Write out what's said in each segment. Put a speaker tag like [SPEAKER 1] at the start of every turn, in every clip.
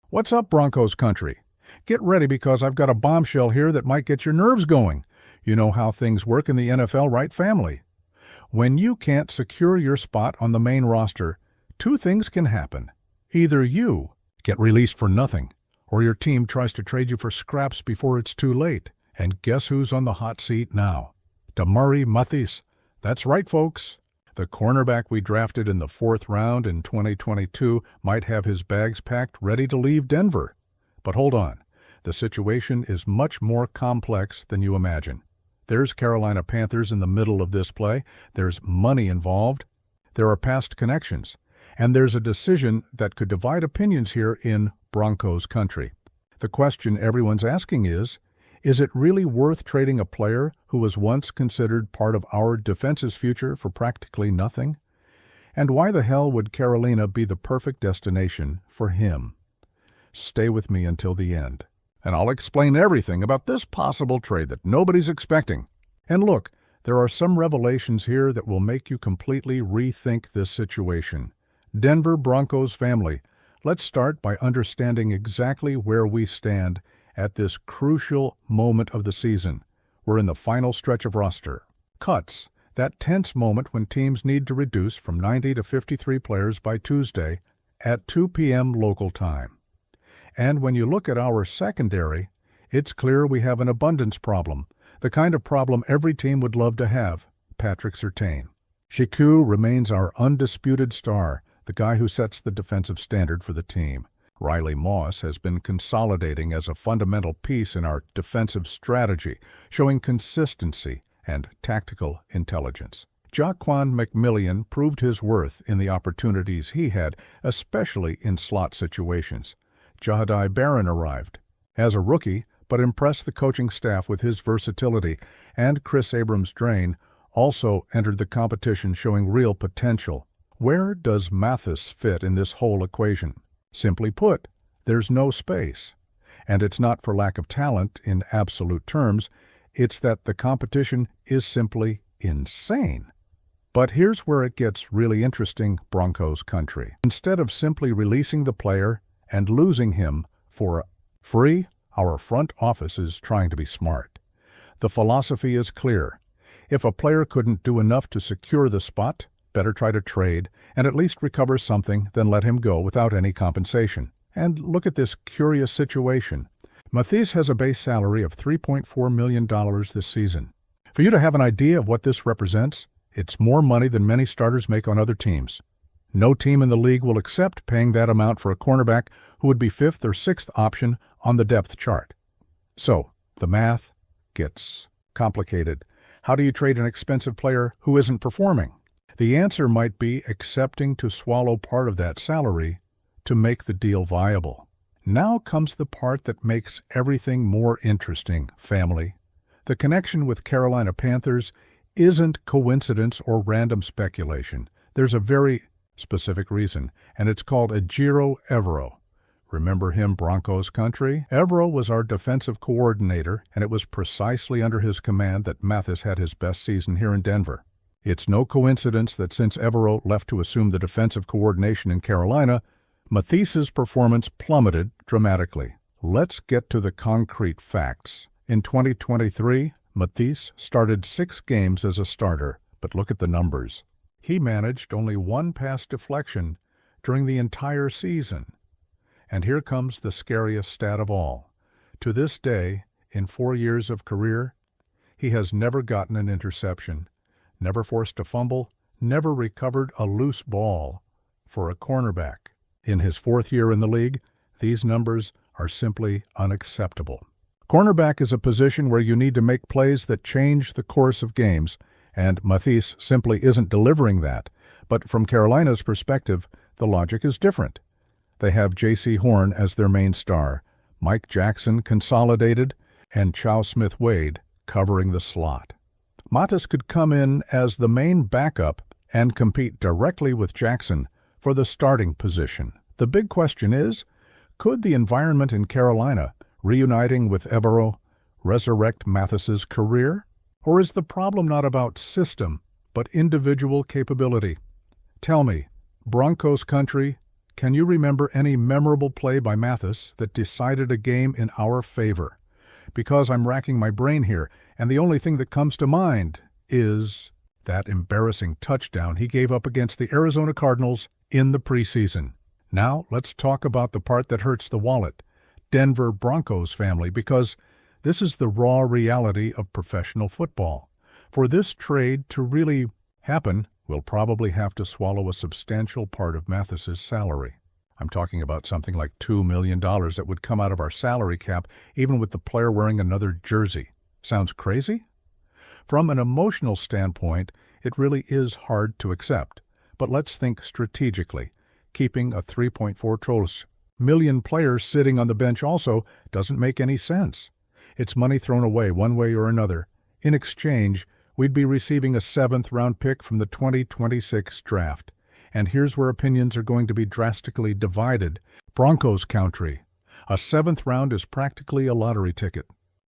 [SPEAKER 1] What's up, Broncos country? Get ready because I've got a bombshell here that might get your nerves going. You know how things work in the NFL, right, family? When you can't secure your spot on the main roster, two things can happen. Either you get released for nothing, or your team tries to trade you for scraps before it's too late. And guess who's on the hot seat now? Damarri Mathis. That's right, folks. The cornerback we drafted in the 4th round in 2022 might have his bags packed ready to leave Denver. But hold on. The situation is much more complex than you imagine. There's Carolina Panthers in the middle of this play. There's money involved. There are past connections. And there's a decision that could divide opinions here in Broncos country. The question everyone's asking is it really worth trading a player who was once considered part of our defense's future for practically nothing? And why the hell would Carolina be the perfect destination for him? Stay with me until the end, and I'll explain everything about this possible trade that nobody's expecting. And look, there are some revelations here that will make you completely rethink this situation. Denver Broncos family, let's start by understanding exactly where we stand at this crucial moment of the season. We're in the final stretch of roster cuts, that tense moment when teams need to reduce from 90 to 53 players by Tuesday at 2 p.m. local time. And when you look at our secondary, it's clear we have an abundance problem, the kind of problem every team would love to have. Patrick Surtain. Shiku remains our undisputed star, the guy who sets the defensive standard for the team. Riley Moss has been consolidating as a fundamental piece in our defensive strategy, showing consistency and tactical intelligence. Jaquan McMillian proved his worth in the opportunities he had, especially in slot situations. Jahadi Barron arrived as a rookie, but impressed the coaching staff with his versatility, and Chris Abrams-Draine also entered the competition showing real potential. Where does Mathis fit in this whole equation? Simply put, there's no space. And it's not for lack of talent in absolute terms, it's that the competition is simply insane. But here's where it gets really interesting, Broncos country. Instead of simply releasing the player and losing him for free, our front office is trying to be smart. The philosophy is clear. If a player couldn't do enough to secure the spot, better try to trade and at least recover something than let him go without any compensation. And look at this curious situation. Mathis has a base salary of $3.4 million this season. For you to have an idea of what this represents, it's more money than many starters make on other teams. No team in the league will accept paying that amount for a cornerback who would be 5th or 6th option on the depth chart. So, the math gets complicated. How do you trade an expensive player who isn't performing? The answer might be accepting to swallow part of that salary to make the deal viable. Now comes the part that makes everything more interesting, family. The connection with Carolina Panthers isn't coincidence or random speculation. There's a very specific reason, and it's called Ejiro Evero. Remember him, Broncos country? Evero was our defensive coordinator, and it was precisely under his command that Mathis had his best season here in Denver. It's no coincidence that since Evero left to assume the defensive coordination in Carolina, Mathis's performance plummeted dramatically. Let's get to the concrete facts. In 2023, Mathis started 6 games as a starter, but look at the numbers. He managed only 1 pass deflection during the entire season. And here comes the scariest stat of all. To this day, in 4 years of career, he has never gotten an interception, never forced a fumble, never recovered a loose ball for a cornerback. In his 4th year in the league, these numbers are simply unacceptable. Cornerback is a position where you need to make plays that change the course of games, and Mathis simply isn't delivering that. But from Carolina's perspective, the logic is different. They have J.C. Horn as their main star, Mike Jackson consolidated, and Chow Smith-Wade covering the slot. Mathis could come in as the main backup and compete directly with Jackson for the starting position. The big question is, could the environment in Carolina, reuniting with Evero, resurrect Mathis's career? Or is the problem not about system, but individual capability? Tell me, Broncos country, can you remember any memorable play by Mathis that decided a game in our favor? Because I'm racking my brain here, and the only thing that comes to mind is that embarrassing touchdown he gave up against the Arizona Cardinals in the preseason. Now, let's talk about the part that hurts the wallet, Denver Broncos family, because this is the raw reality of professional football. For this trade to really happen, we'll probably have to swallow a substantial part of Mathis's salary. I'm talking about something like $2 million that would come out of our salary cap, even with the player wearing another jersey. Sounds crazy? From an emotional standpoint, it really is hard to accept. But let's think strategically. Keeping a $3.4 million player sitting on the bench also doesn't make any sense. It's money thrown away one way or another. In exchange, we'd be receiving a 7th-round pick from the 2026 draft. And here's where opinions are going to be drastically divided. Broncos country. A 7th round is practically a lottery ticket.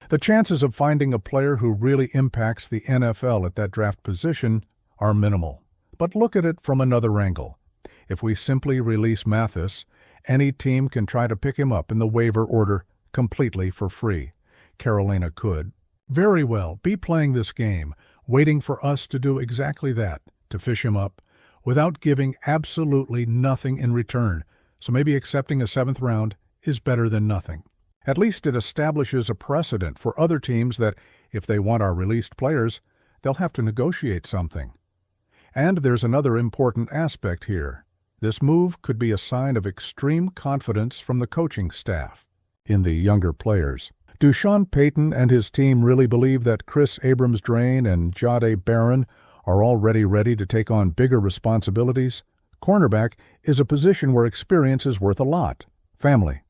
[SPEAKER 1] The chances of finding a player who really impacts the NFL at that draft position are minimal. But look at it from another angle. If we simply release Mathis, any team can try to pick him up in the waiver order completely for free. Carolina could very well be playing this game, waiting for us to do exactly that, to fish him up, without giving absolutely nothing in return. So maybe accepting a 7th round is better than nothing. At least it establishes a precedent for other teams that, if they want our released players, they'll have to negotiate something. And there's another important aspect here. This move could be a sign of extreme confidence from the coaching staff in the younger players. Do Sean Payton and his team really believe that Chris Abrams-Draine and Jahdae Barron are already ready to take on bigger responsibilities? Cornerback is a position where experience is worth a lot. Family.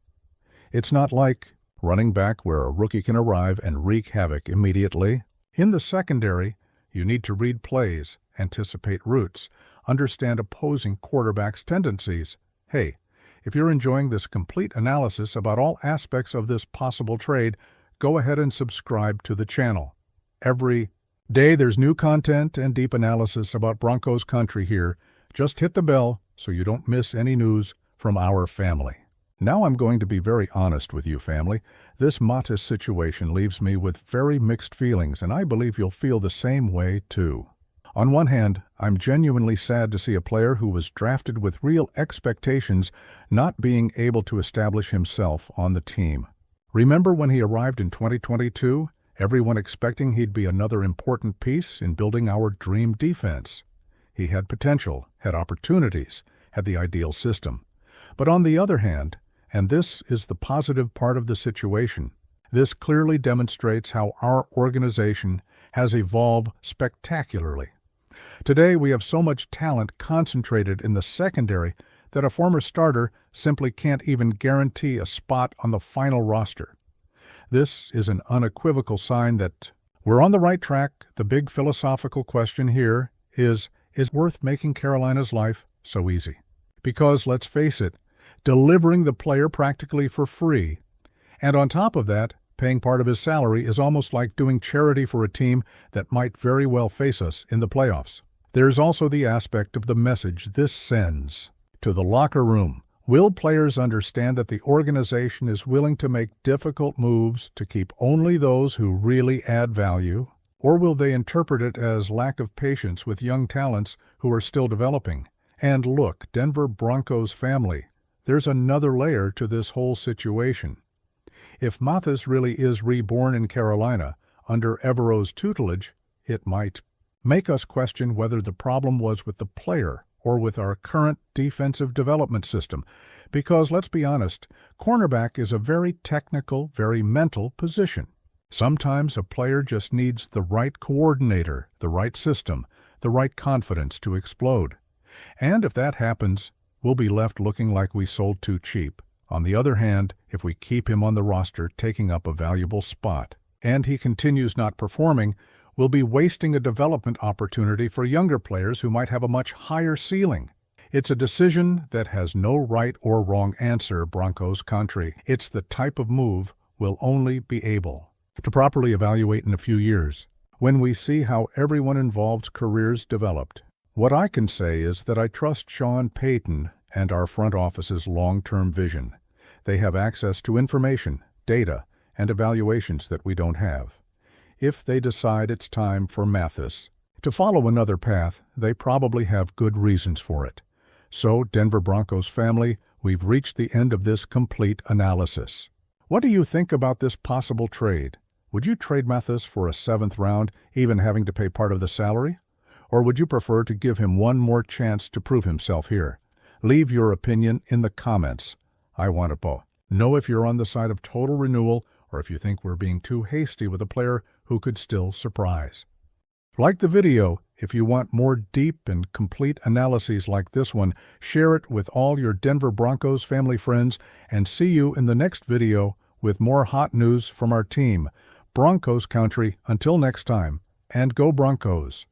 [SPEAKER 1] It's not like running back where a rookie can arrive and wreak havoc immediately. In the secondary, you need to read plays, anticipate routes, understand opposing quarterbacks' tendencies. Hey, if you're enjoying this complete analysis about all aspects of this possible trade, go ahead and subscribe to the channel. Every day there's new content and deep analysis about Broncos country here. Just hit the bell so you don't miss any news from our family. Now I'm going to be very honest with you, family. This Mathis situation leaves me with very mixed feelings, and I believe you'll feel the same way too. On one hand, I'm genuinely sad to see a player who was drafted with real expectations not being able to establish himself on the team. Remember when he arrived in 2022? Everyone expecting he'd be another important piece in building our dream defense. He had potential, had opportunities, had the ideal system. But on the other hand, and this is the positive part of the situation, this clearly demonstrates how our organization has evolved spectacularly. Today we have so much talent concentrated in the secondary that a former starter simply can't even guarantee a spot on the final roster. This is an unequivocal sign that we're on the right track. The big philosophical question here is worth making Carolina's life so easy? Because, let's face it, delivering the player practically for free, and on top of that, paying part of his salary is almost like doing charity for a team that might very well face us in the playoffs. There's also the aspect of the message this sends to the locker room. Will players understand that the organization is willing to make difficult moves to keep only those who really add value? Or will they interpret it as lack of patience with young talents who are still developing? And look, Denver Broncos family, there's another layer to this whole situation. If Mathis really is reborn in Carolina under Evero's tutelage, it might make us question whether the problem was with the player or with our current defensive development system. Because, let's be honest, cornerback is a very technical, very mental position. Sometimes a player just needs the right coordinator, the right system, the right confidence to explode. And if that happens, we'll be left looking like we sold too cheap. On the other hand, if we keep him on the roster taking up a valuable spot, and he continues not performing, we'll be wasting a development opportunity for younger players who might have a much higher ceiling. It's a decision that has no right or wrong answer, Broncos country. It's the type of move we'll only be able to properly evaluate in a few years, when we see how everyone involved's careers developed. What I can say is that I trust Sean Payton and our front office's long-term vision. They have access to information, data, and evaluations that we don't have. If they decide it's time for Mathis to follow another path, they probably have good reasons for it. So, Denver Broncos family, we've reached the end of this complete analysis. What do you think about this possible trade? Would you trade Mathis for a 7th round, even having to pay part of the salary? Or would you prefer to give him one more chance to prove himself here? Leave your opinion in the comments. I want to know if you're on the side of total renewal or if you think we're being too hasty with a player who could still surprise. Like the video. If you want more deep and complete analyses like this one, share it with all your Denver Broncos family friends, and see you in the next video with more hot news from our team. Broncos country, until next time, and go Broncos!